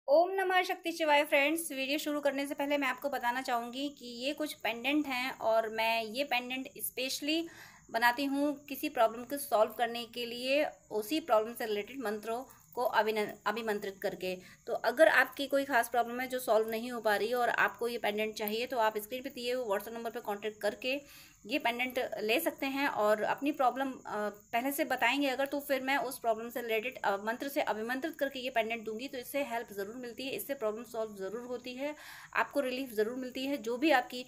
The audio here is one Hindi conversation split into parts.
ओम नमः शक्ति शिवाय फ्रेंड्स। वीडियो शुरू करने से पहले मैं आपको बताना चाहूँगी कि ये कुछ पेंडेंट हैं और मैं ये पेंडेंट स्पेशली बनाती हूँ किसी प्रॉब्लम को सॉल्व करने के लिए, उसी प्रॉब्लम से रिलेटेड मंत्रों को अभिमंत्रित करके। तो अगर आपकी कोई खास प्रॉब्लम है जो सॉल्व नहीं हो पा रही है और आपको ये पेंडेंट चाहिए, तो आप स्क्रीन पे दिए हुए व्हाट्सएप नंबर पर कांटेक्ट करके ये पेंडेंट ले सकते हैं और अपनी प्रॉब्लम पहले से बताएंगे अगर, तो फिर मैं उस प्रॉब्लम से रिलेटेड मंत्र से अभिमंत्रित करके ये पेंडेंट दूंगी। तो इससे हेल्प ज़रूर मिलती है, इससे प्रॉब्लम सॉल्व ज़रूर होती है, आपको रिलीफ ज़रूर मिलती है। जो भी आपकी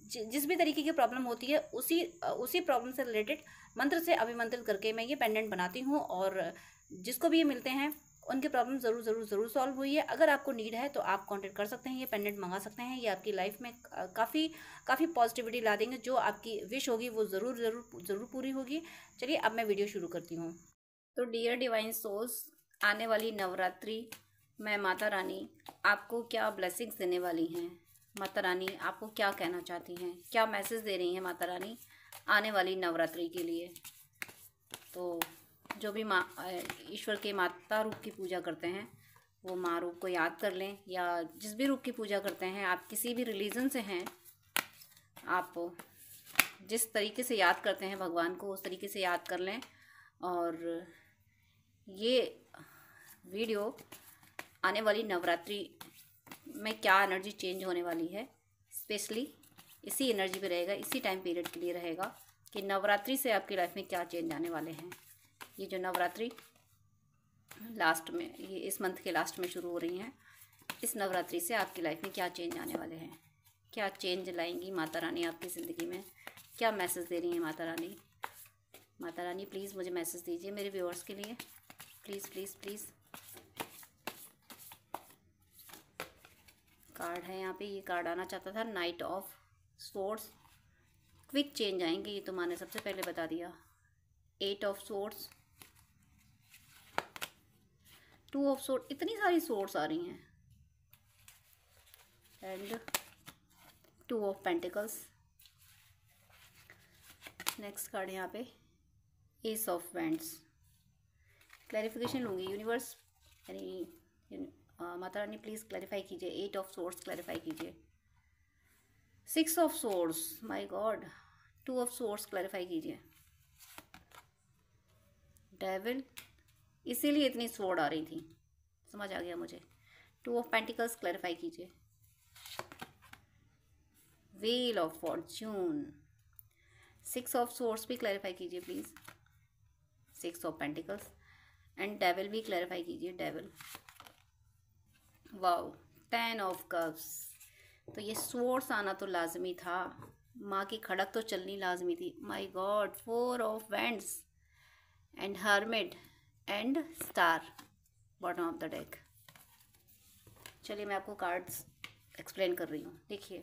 जिस भी तरीके की प्रॉब्लम होती है, उसी प्रॉब्लम से रिलेटेड मंत्र से अभिमंत्रित करके मैं ये पेंडेंट बनाती हूँ और जिसको भी ये मिलते हैं उनकी प्रॉब्लम ज़रूर ज़रूर ज़रूर सॉल्व हुई है। अगर आपको नीड है तो आप कांटेक्ट कर सकते हैं, ये पेंडेंट मंगा सकते हैं। ये आपकी लाइफ में काफ़ी काफ़ी पॉजिटिविटी ला देंगे। जो आपकी विश होगी वो ज़रूर ज़रूर ज़रूर पूरी होगी। चलिए अब मैं वीडियो शुरू करती हूँ। तो डियर डिवाइन सोल्स, आने वाली नवरात्रि में माता रानी आपको क्या ब्लेसिंग्स देने वाली हैं। माता रानी आपको क्या कहना चाहती हैं, क्या मैसेज दे रही हैं माता रानी आने वाली नवरात्रि के लिए। तो जो भी माँ ईश्वर के माता रूप की पूजा करते हैं वो माँ रूप को याद कर लें, या जिस भी रूप की पूजा करते हैं, आप किसी भी रिलीजन से हैं, आप जिस तरीके से याद करते हैं भगवान को उस तरीके से याद कर लें। और ये वीडियो आने वाली नवरात्रि में क्या एनर्जी चेंज होने वाली है, स्पेशली इसी एनर्जी पे रहेगा, इसी टाइम पीरियड के लिए रहेगा कि नवरात्रि से आपकी लाइफ में क्या चेंज आने वाले हैं। ये जो नवरात्रि लास्ट में, ये इस मंथ के लास्ट में शुरू हो रही हैं, इस नवरात्रि से आपकी लाइफ में क्या चेंज आने वाले हैं, क्या चेंज लाएंगी माता रानी आपकी ज़िंदगी में, क्या मैसेज दे रही हैं माता रानी। माता रानी प्लीज़ मुझे मैसेज दीजिए मेरे व्यूअर्स के लिए, प्लीज़ प्लीज़ प्लीज़। कार्ड है यहाँ पे, ये कार्ड आना चाहता था, night of swords. Quick change आएंगे, ये तो माँ ने सबसे पहले बता दिया। 8 ऑफ सोर्ड्स, 2 ऑफ सोर्ड, इतनी सारी सोर्ड्स आ रही हैं, and 2 of pentacles. Next card यहाँ पे एस ऑफ वैंड्स। क्लैरिफिकेशन लूँगी यूनिवर्स, यानी माता रानी प्लीज़ क्लैरिफाई कीजिए। 8 ऑफ सोर्ड्स क्लैरिफाई कीजिए। 6 of swords, my God. 2 of swords clarify कीजिए। डेविल, इसीलिए इतनी सोर्ड आ रही थी, समझ आ गया मुझे। 2 ऑफ पेंटिकल्स क्लैरिफाई कीजिए। Wheel of Fortune. 6 of swords भी क्लैरिफाई कीजिए please. 6 of pentacles and devil भी क्लैरिफाई कीजिए। Devil, wow. 10 of cups. तो ये सोर्स आना तो लाजमी था, माँ की खड़क तो चलनी लाजमी थी। My God. 4 of wands and hermit and star, bottom of the deck. चलिए मैं आपको कार्ड्स एक्सप्लेन कर रही हूँ। देखिए,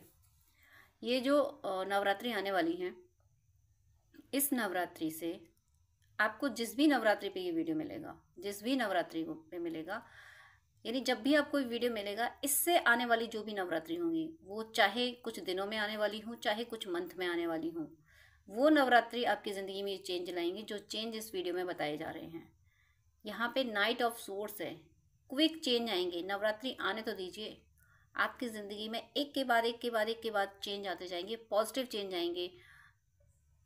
ये जो नवरात्रि आने वाली हैं, इस नवरात्रि से आपको जिस भी नवरात्रि पे ये वीडियो मिलेगा, जिस भी नवरात्रि पे मिलेगा, यानी जब भी आपको ये वीडियो मिलेगा, इससे आने वाली जो भी नवरात्रि होंगी, वो चाहे कुछ दिनों में आने वाली हूँ, चाहे कुछ मंथ में आने वाली हूँ, वो नवरात्रि आपकी ज़िंदगी में ये चेंज लाएंगी जो चेंज इस वीडियो में बताए जा रहे हैं। यहाँ पे नाइट ऑफ सोर्स है, क्विक चेंज आएंगे। नवरात्रि आने तो दीजिए, आपकी ज़िंदगी में एक के बाद एक के बाद एक के बाद चेंज आते जाएंगे, पॉजिटिव चेंज आएंगे।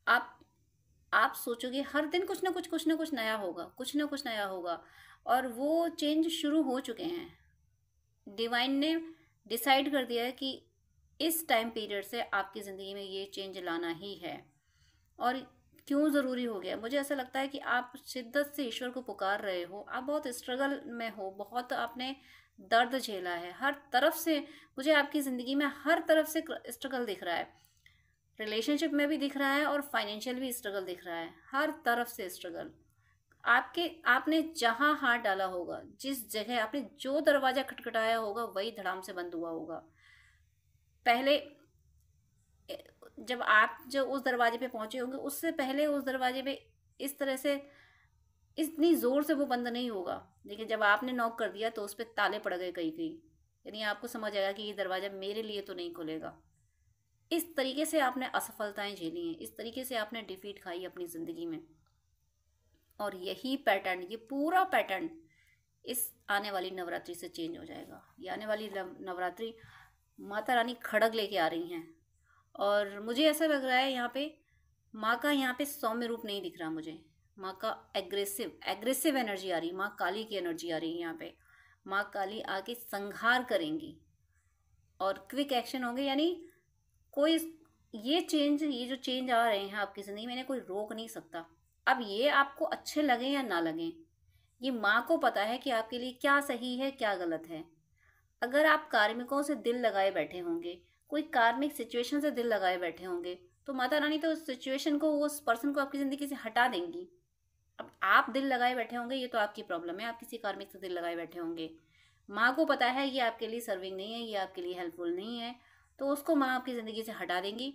आप सोचोगे हर दिन कुछ ना कुछ नया होगा, कुछ ना कुछ नया होगा, और वो चेंज शुरू हो चुके हैं। डिवाइन ने डिसाइड कर दिया है कि इस टाइम पीरियड से आपकी ज़िंदगी में ये चेंज लाना ही है। और क्यों ज़रूरी हो गया, मुझे ऐसा लगता है कि आप शिद्दत से ईश्वर को पुकार रहे हो, आप बहुत स्ट्रगल में हो, बहुत आपने दर्द झेला है हर तरफ से। मुझे आपकी ज़िंदगी में हर तरफ से स्ट्रगल दिख रहा है, रिलेशनशिप में भी दिख रहा है और फाइनेंशियल भी स्ट्रगल दिख रहा है, हर तरफ से स्ट्रगल। आपने जहां हाथ डाला होगा, जिस जगह आपने जो दरवाजा खटखटाया होगा, वही धड़ाम से बंद हुआ होगा। पहले जब आप जो उस दरवाजे पे पहुंचे होंगे, उससे पहले उस दरवाजे पे इस तरह से इतनी जोर से वो बंद नहीं होगा, लेकिन जब आपने नॉक कर दिया तो उस पर ताले पड़ गए कहीं कहीं, यानी आपको समझ आएगा कि ये दरवाजा मेरे लिए तो नहीं खुलेगा। इस तरीके से आपने असफलताएं झेली हैं, इस तरीके से आपने डिफीट खाई अपनी ज़िंदगी में। और यही पैटर्न, ये पूरा पैटर्न इस आने वाली नवरात्रि से चेंज हो जाएगा। ये आने वाली नवरात्रि माता रानी खड़ग लेके आ रही हैं, और मुझे ऐसा लग रहा है यहाँ पे माँ का यहाँ पे सौम्य रूप नहीं दिख रहा मुझे। माँ का एग्रेसिव एनर्जी आ रही, माँ काली की एनर्जी आ रही है यहाँ पे। माँ काली आके संहार करेंगी और क्विक एक्शन होंगे, यानी कोई ये जो चेंज आ रहे हैं आपकी जिंदगी में, इन्हें कोई रोक नहीं सकता। अब ये आपको अच्छे लगे या ना लगे, ये माँ को पता है कि आपके लिए क्या सही है क्या गलत है। अगर आप कार्मिकों से दिल लगाए बैठे होंगे, कोई कार्मिक सिचुएशन से दिल लगाए बैठे होंगे, तो माता रानी तो उस सिचुएशन को, उस पर्सन को आपकी जिंदगी से हटा देंगी। अब आप दिल लगाए बैठे होंगे, ये तो आपकी प्रॉब्लम है, आप किसी कार्मिक से दिल लगाए बैठे होंगे। माँ को पता है ये आपके लिए सर्विंग नहीं है, ये आपके लिए हेल्पफुल नहीं है, तो उसको माँ आपकी ज़िंदगी से हटा देंगी।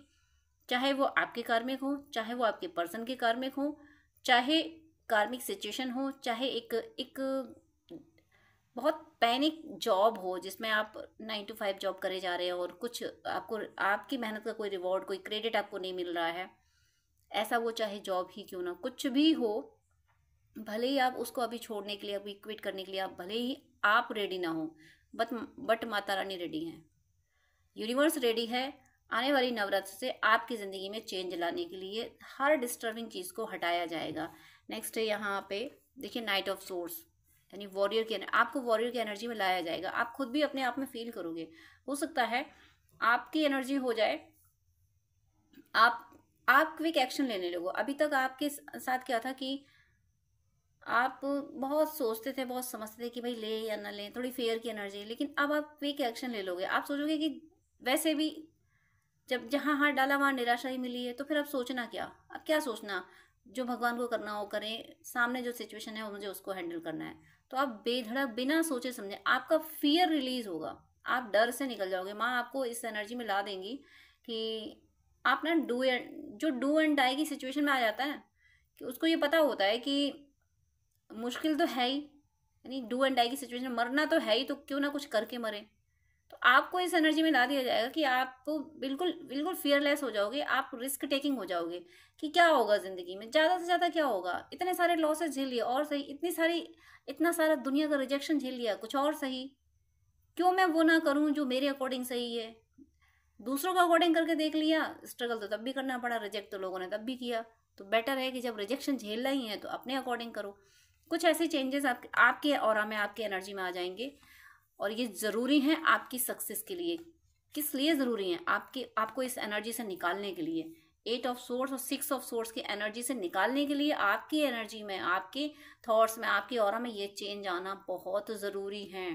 चाहे वो आपके कार्मिक हो, चाहे वो आपके पर्सन के कार्मिक हो, चाहे कार्मिक सिचुएशन हो, चाहे एक बहुत पैनिक जॉब हो जिसमें आप 9 to 5 जॉब करे जा रहे हो और कुछ आपको आपकी मेहनत का कोई रिवॉर्ड, कोई क्रेडिट आपको नहीं मिल रहा है। ऐसा वो चाहे जॉब ही क्यों ना, कुछ भी हो, भले ही आप उसको अभी छोड़ने के लिए, अभी क्विट करने के लिए आप भले ही आप रेडी ना हो, बट माता रानी रेडी हैं, यूनिवर्स रेडी है। आने वाली नवरात्र से आपकी ज़िंदगी में चेंज लाने के लिए हर डिस्टर्बिंग चीज़ को हटाया जाएगा। नेक्स्ट है यहाँ पे देखिए नाइट ऑफ सोर्स, यानी वॉरियर की, आपको वॉरियर की एनर्जी में लाया जाएगा। आप खुद भी अपने आप में फील करोगे, हो सकता है आपकी एनर्जी हो जाए, आप क्विक एक्शन लेने लगो। अभी तक आपके साथ क्या था कि आप बहुत सोचते थे, बहुत समझते थे कि भाई ले या ना ले, थोड़ी फेयर की एनर्जी, लेकिन अब आप क्विक एक्शन ले लोगे। आप सोचोगे कि वैसे भी जब जहाँ हाथ डाला वहाँ निराशा ही मिली है, तो फिर अब सोचना क्या, अब क्या सोचना, जो भगवान को करना हो करें, सामने जो सिचुएशन है वो मुझे उसको हैंडल करना है। तो आप बेधड़क बिना सोचे समझे, आपका फियर रिलीज होगा, आप डर से निकल जाओगे। माँ आपको इस एनर्जी में ला देंगी कि आप ना जो डू एंड डाई की सिचुएशन में आ जाता है, कि उसको ये पता होता है कि मुश्किल तो है ही, यानी डू एंड डाई की सिचुएशन में मरना तो है ही, तो क्यों ना कुछ करके मरे। तो आपको इस एनर्जी में ला दिया जाएगा कि आपको बिल्कुल बिल्कुल फियरलेस हो जाओगे, आप रिस्क टेकिंग हो जाओगे कि क्या होगा ज़िंदगी में, ज़्यादा से ज़्यादा क्या होगा, इतने सारे लॉसेस झेल लिए और सही, इतना सारा दुनिया का रिजेक्शन झेल लिया, कुछ और सही, क्यों मैं वो ना करूं जो मेरे अकॉर्डिंग सही है। दूसरों का अकॉर्डिंग करके देख लिया, स्ट्रगल तो तब भी करना पड़ा, रिजेक्ट तो लोगों ने तब भी किया। तो बेटर है कि जब रिजेक्शन झेल रही हैं तो अपने अकॉर्डिंग करो। कुछ ऐसे चेंजेस आपके ऑरा में, आपकी एनर्जी में आ जाएंगे, और ये ज़रूरी हैं आपकी सक्सेस के लिए। किस लिए ज़रूरी हैं? आपको इस एनर्जी से निकालने के लिए, 8 ऑफ सोर्स और 6 ऑफ सोर्स की एनर्जी से निकालने के लिए आपकी एनर्जी में, आपके थॉट्स में, आपकी ऑरा में ये चेंज आना बहुत ज़रूरी है।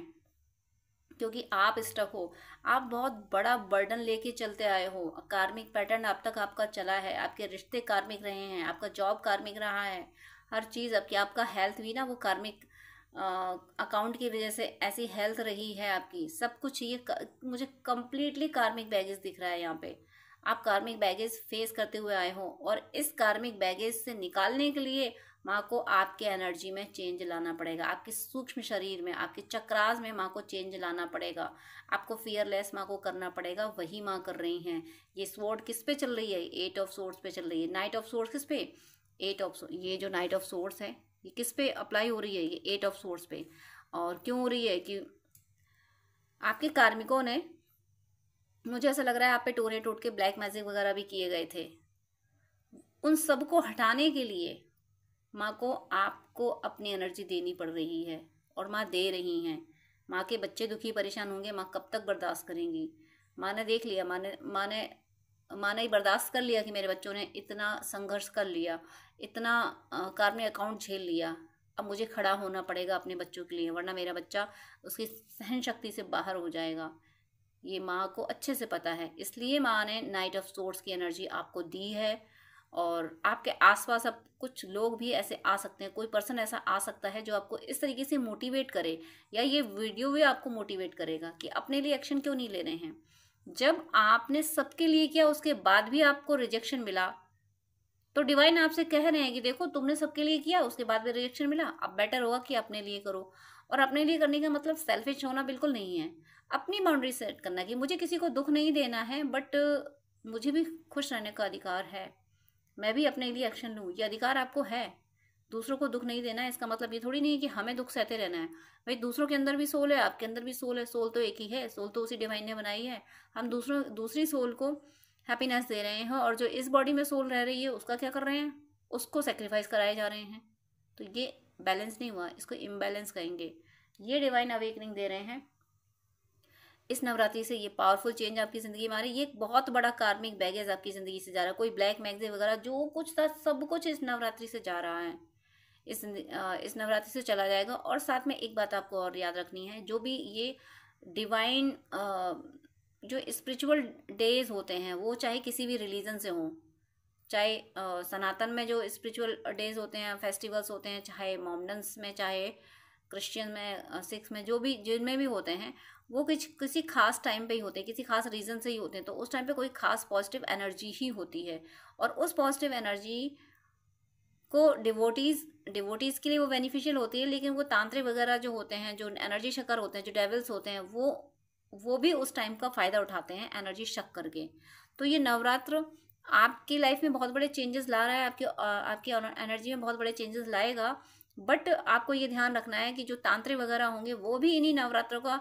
क्योंकि आप स्टक हो, आप बहुत बड़ा बर्डन लेके चलते आए हो, कार्मिक पैटर्न अब तक आपका चला है, आपके रिश्ते कार्मिक रहे हैं, आपका जॉब कार्मिक रहा है, हर चीज़ आपका हेल्थ भी ना वो कार्मिक अकाउंट की वजह से ऐसी हेल्थ रही है आपकी, सब कुछ ये मुझे कम्प्लीटली कार्मिक बैगेज दिख रहा है यहाँ पे। आप कार्मिक बैगेज फेस करते हुए आए हो, और इस कार्मिक बैगेज से निकालने के लिए माँ को आपके एनर्जी में चेंज लाना पड़ेगा, आपके सूक्ष्म शरीर में, आपके चक्रास में माँ को चेंज लाना पड़ेगा, आपको फियरलेस माँ को करना पड़ेगा। वही माँ कर रही हैं। ये स्वॉर्ड किस पे चल रही है? 8 ऑफ सोर्ड्स पे चल रही है। नाइट ऑफ सोर्ड्स किस पे? 8 ऑफ, ये जो नाइट ऑफ सोर्ड्स है ये किस पे अप्लाई हो रही है? ये 8 ऑफ सोर्ड्स पे। और क्यों हो रही है? कि आपके कार्मिकों ने, मुझे ऐसा लग रहा है आप पे टोने टोट के ब्लैक मैजिक वगैरह भी किए गए थे, उन सब को हटाने के लिए माँ को आपको अपनी एनर्जी देनी पड़ रही है, और माँ दे रही हैं। माँ के बच्चे दुखी परेशान होंगे, माँ कब तक बर्दाश्त करेंगी? माँ ने देख लिया, माँ ने बर्दाश्त कर लिया कि मेरे बच्चों ने इतना संघर्ष कर लिया, इतना कार्मिक अकाउंट झेल लिया, अब मुझे खड़ा होना पड़ेगा अपने बच्चों के लिए, वरना मेरा बच्चा उसकी सहन शक्ति से बाहर हो जाएगा। ये माँ को अच्छे से पता है, इसलिए माँ ने नाइट ऑफ सोर्ड्स की एनर्जी आपको दी है। और आपके आसपास अब कुछ लोग भी ऐसे आ सकते हैं, कोई पर्सन ऐसा आ सकता है जो आपको इस तरीके से मोटिवेट करे, या ये वीडियो भी आपको मोटिवेट करेगा कि अपने लिए एक्शन क्यों नहीं ले रहे हैं। जब आपने सबके लिए किया, उसके बाद भी आपको रिजेक्शन मिला, तो डिवाइन आपसे कह रहे हैं कि देखो तुमने सबके लिए किया, उसके बाद भी रिजेक्शन मिला, अब बेटर होगा कि अपने लिए करो। और अपने लिए करने का मतलब सेल्फिश होना बिल्कुल नहीं है, अपनी बाउंड्री सेट करना कि मुझे किसी को दुख नहीं देना है, बट मुझे भी खुश रहने का अधिकार है, मैं भी अपने लिए एक्शन लूँ, ये अधिकार आपको है। दूसरों को दुख नहीं देना है, इसका मतलब ये थोड़ी नहीं है कि हमें दुख सहते रहना है। भाई दूसरों के अंदर भी सोल है, आपके अंदर भी सोल है, सोल तो एक ही है, सोल तो उसी डिवाइन ने बनाई है। हम दूसरी सोल को हैप्पीनेस दे रहे हैं, और जो इस बॉडी में सोल रह रही है उसका क्या कर रहे हैं, उसको सेक्रीफाइस कराए जा रहे हैं। तो ये बैलेंस नहीं हुआ, इसको इम्बैलेंस कहेंगे। ये डिवाइन अवेकनिंग दे रहे हैं इस नवरात्रि से। ये पावरफुल चेंज आपकी जिंदगी में आ रही है। ये एक बहुत बड़ा कार्मिक बैगेज आपकी जिंदगी से जा रहा है। कोई ब्लैक मैगजीन वगैरह जो कुछ था सब कुछ इस नवरात्रि से जा रहा है, इस नवरात्रि से चला जाएगा। और साथ में एक बात आपको और याद रखनी है, जो भी ये डिवाइन जो स्पिरिचुअल डेज होते हैं वो चाहे किसी भी रिलीजन से हों, चाहे सनातन में जो स्पिरिचुअल डेज होते हैं, फेस्टिवल्स होते हैं, चाहे मोमडन्स में, चाहे क्रिश्चियन में, सिक्स में, जो भी जिनमें भी होते हैं, वो किसी खास टाइम पे ही होते हैं, किसी खास रीज़न से ही होते हैं। तो उस टाइम पे कोई खास पॉजिटिव एनर्जी ही होती है, और उस पॉजिटिव एनर्जी को डिवोटीज़ के लिए वो बेनिफिशियल होती है। लेकिन वो तांत्रिक वगैरह जो होते हैं, जो एनर्जी शक्कर होते हैं, जो डेविल्स होते हैं, वो भी उस टाइम का फ़ायदा उठाते हैं एनर्जी शक करके। तो ये नवरात्र आपकी लाइफ में बहुत बड़े चेंजेस ला रहा है, आपकी एनर्जी में बहुत बड़े चेंजेस लाएगा। बट आपको ये ध्यान रखना है कि जो तांत्रिक वगैरह होंगे वो भी इन्हीं नवरात्रों का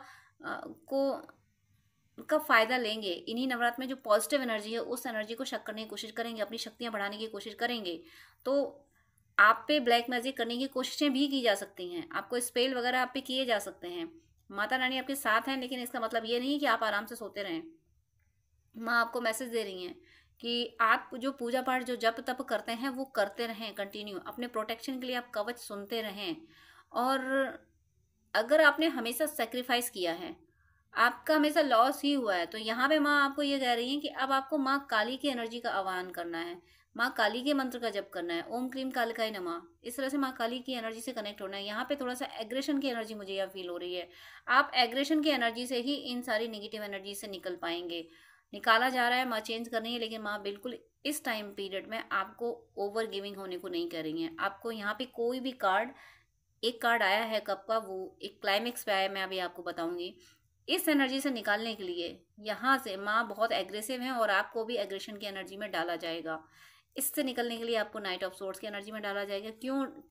फ़ायदा लेंगे। इन्हीं नवरात्र में जो पॉजिटिव एनर्जी है उस एनर्जी को शक करने की कोशिश करेंगे, अपनी शक्तियाँ बढ़ाने की कोशिश करेंगे। तो आप पे ब्लैक मैजिक करने की कोशिशें भी की जा सकती हैं, आपको स्पेल वगैरह आप पे किए जा सकते हैं। माता रानी आपके साथ हैं, लेकिन इसका मतलब ये नहीं कि आप आराम से सोते रहें। माँ आपको मैसेज दे रही हैं कि आप जो पूजा पाठ, जो जप तप करते हैं वो करते रहें कंटिन्यू। अपने प्रोटेक्शन के लिए आप कवच सुनते रहें। और अगर आपने हमेशा सेक्रीफाइस किया है, आपका हमेशा लॉस ही हुआ है, तो यहाँ पे माँ आपको ये कह रही है कि अब आपको माँ काली की एनर्जी का आह्वान करना है, माँ काली के मंत्र का जप करना है, ओम क्रीम कालिकाय नमः। इस तरह से माँ काली की एनर्जी से कनेक्ट होना है। यहाँ पे थोड़ा सा एग्रेशन की एनर्जी मुझे यहाँ फील हो रही है। आप एग्रेशन की एनर्जी से ही इन सारी नेगेटिव एनर्जी से निकल पाएंगे। निकाला जा रहा है, माँ चेंज कर रही है, लेकिन माँ बिल्कुल इस टाइम पीरियड में आपको ओवर गिविंग होने को नहीं कर रही हैं। आपको यहाँ पे कोई भी कार्ड, एक कार्ड आया है कब का, वो एक क्लाइमेक्स पे आया, मैं अभी आपको बताऊंगी। इस एनर्जी से निकालने के लिए यहाँ से माँ बहुत एग्रेसिव है, और आपको भी एग्रेशन की एनर्जी में डाला जाएगा। इससे निकलने के लिए आपको नाइट ऑफ सोर्ड्स की एनर्जी में डाला जाएगा।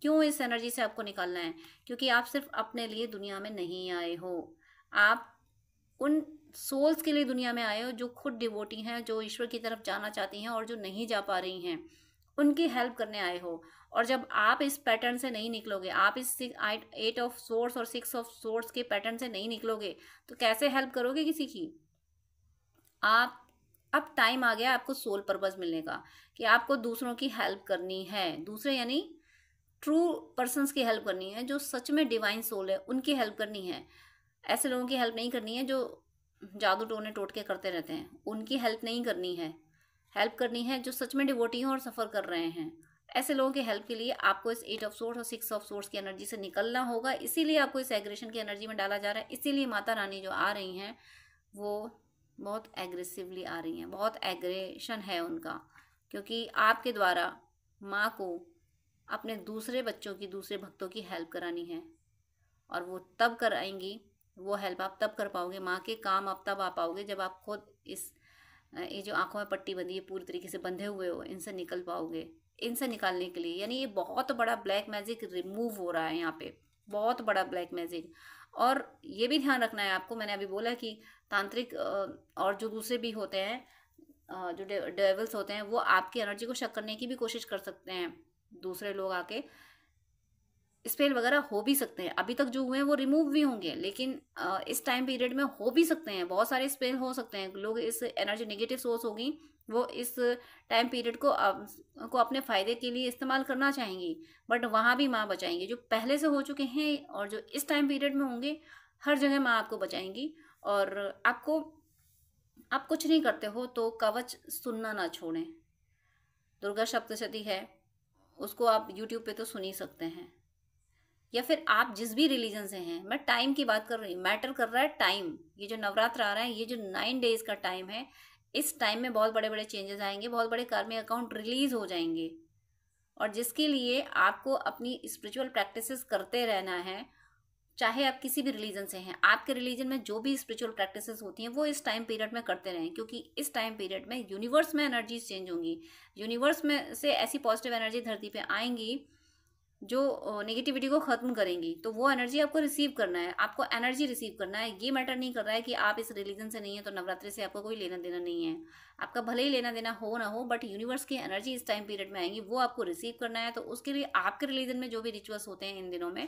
क्यों इस एनर्जी से आपको निकालना है? क्योंकि आप सिर्फ अपने लिए दुनिया में नहीं आए हो, आप उन सोल्स के लिए दुनिया में आए हो जो खुद डिवोटी हैं, जो ईश्वर की तरफ जाना चाहती हैं और जो नहीं जा पा रही हैं, उनकी हेल्प करने आए हो। और जब आप इस पैटर्न से नहीं निकलोगे, आप इस 8 ऑफ सोर्ड्स और 6 ऑफ सोर्ड्स के पैटर्न से नहीं निकलोगे, तो कैसे हेल्प करोगे किसी की? आप, अब टाइम आ गया आपको सोल पर्पस मिलने का, कि आपको दूसरों की हेल्प करनी है। दूसरे यानी ट्रू पर्सन्स की हेल्प करनी है, जो सच में डिवाइन सोल है, उनकी हेल्प करनी है। ऐसे लोगों की हेल्प नहीं करनी है जो जादू टोने टोटके करते रहते हैं, उनकी हेल्प नहीं करनी है। हेल्प करनी है जो सच में डिवोटी हैं और सफ़र कर रहे हैं। ऐसे लोगों की हेल्प के लिए आपको इस 8 ऑफ सोर्स और 6 ऑफ सोर्स की एनर्जी से निकलना होगा। इसीलिए आपको इस एग्रेशन की एनर्जी में डाला जा रहा है। इसीलिए माता रानी जो आ रही हैं वो बहुत एग्रेसिवली आ रही हैं, बहुत एग्रेशन है उनका, क्योंकि आपके द्वारा माँ को अपने दूसरे बच्चों की, दूसरे भक्तों की हेल्प करानी है। और वो तब कराएंगी, वो हेल्प आप तब कर पाओगे, माँ के काम आप तब आ पाओगे जब आप खुद ये जो आंखों में पट्टी बंधी है पूरी तरीके से बंधे हुए हो, इनसे निकल पाओगे। इनसे निकालने के लिए यानी ये बहुत बड़ा ब्लैक मैजिक रिमूव हो रहा है यहाँ पे, बहुत बड़ा ब्लैक मैजिक। और ये भी ध्यान रखना है आपको, मैंने अभी बोला कि तांत्रिक और जो दूसरे भी होते हैं, जो डेविल्स होते हैं, वो आपकी एनर्जी को शक करने की भी कोशिश कर सकते हैं। दूसरे लोग आके स्पेल वगैरह हो भी सकते हैं, अभी तक जो हुए हैं वो रिमूव भी होंगे, लेकिन इस टाइम पीरियड में हो भी सकते हैं, बहुत सारे स्पेल हो सकते हैं। लोग इस एनर्जी नेगेटिव सोर्स होगी, वो इस टाइम पीरियड को अपने फ़ायदे के लिए इस्तेमाल करना चाहेंगी, बट वहाँ भी माँ बचाएंगी। जो पहले से हो चुके हैं और जो इस टाइम पीरियड में होंगे, हर जगह माँ आपको बचाएंगी। और आप कुछ नहीं करते हो तो कवच सुनना ना छोड़ें। दुर्गा सप्तशती है, उसको आप यूट्यूब पे तो सुन ही सकते हैं, या फिर आप जिस भी रिलीजन से हैं। मैं टाइम की बात कर रही हूँ, मैटर कर रहा है टाइम। ये जो नवरात्र आ रहा है, ये जो 9 डेज का टाइम है, इस टाइम में बहुत बड़े बड़े चेंजेस आएंगे, बहुत बड़े कार्मिक अकाउंट रिलीज हो जाएंगे। और जिसके लिए आपको अपनी स्पिरिचुअल प्रैक्टिसेस करते रहना है, चाहे आप किसी भी रिलीजन से हैं। आपके रिलीजन में जो भी स्पिरिचुअल प्रैक्टिसेस होती हैं वो इस टाइम पीरियड में करते रहें, क्योंकि इस टाइम पीरियड में यूनिवर्स में एनर्जीज चेंज होंगी। यूनिवर्स में से ऐसी पॉजिटिव एनर्जी धरती पे आएंगी जो नेगेटिविटी को ख़त्म करेंगी। तो वो एनर्जी आपको रिसीव करना है, आपको एनर्जी रिसीव करना है। ये मैटर नहीं कर रहा है कि आप इस रिलीजन से नहीं है तो नवरात्रि से आपको कोई लेना देना नहीं है। आपका भले ही लेना देना हो ना हो, बट यूनिवर्स की एनर्जी इस टाइम पीरियड में आएंगी, वो आपको रिसीव करना है। तो उसके लिए आपके रिलीजन में जो भी रिचुअल्स होते हैं इन दिनों में,